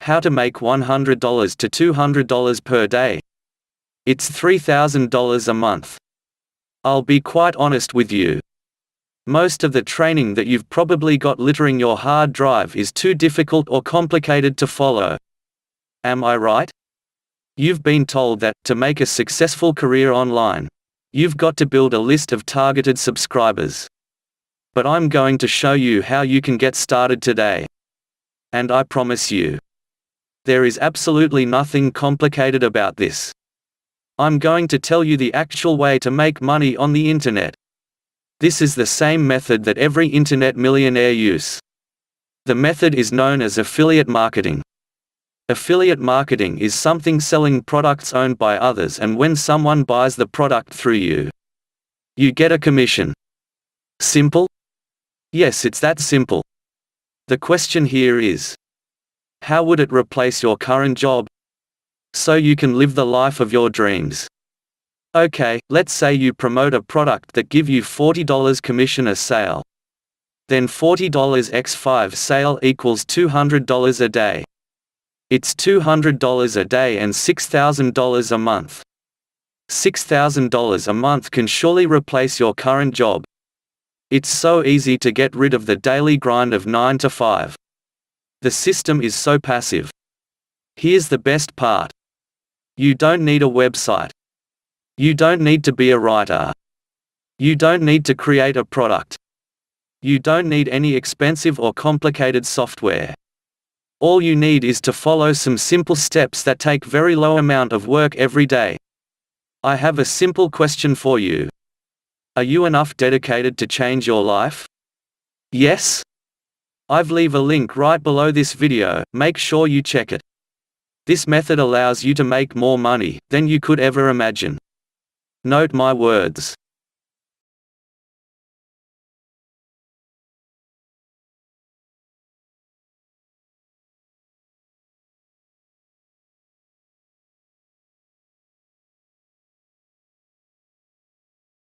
How to make $100 to $200 per day. It's $3,000 a month. I'll be quite honest with you. Most of the training that you've probably got littering your hard drive is too difficult or complicated to follow. Am I right? You've been told that, to make a successful career online, you've got to build a list of targeted subscribers. But I'm going to show you how you can get started today. And I promise you, there is absolutely nothing complicated about this. I'm going to tell you the actual way to make money on the internet. This is the same method that every internet millionaire uses. The method is known as affiliate marketing. Affiliate marketing is something selling products owned by others, and when someone buys the product through you, you get a commission. Simple? Yes, it's that simple. The question here is, how would it replace your current job so you can live the life of your dreams? Okay, let's say you promote a product that give you $40 commission a sale. Then $40 x 5 sale equals $200 a day. It's $200 a day and $6,000 a month. $6,000 a month can surely replace your current job. It's so easy to get rid of the daily grind of 9 to 5. The system is so passive. Here's the best part. You don't need a website. You don't need to be a writer. You don't need to create a product. You don't need any expensive or complicated software. All you need is to follow some simple steps that take very low amount of work every day. I have a simple question for you. Are you enough dedicated to change your life? Yes? I've leave a link right below this video, make sure you check it. This method allows you to make more money than you could ever imagine. Note my words.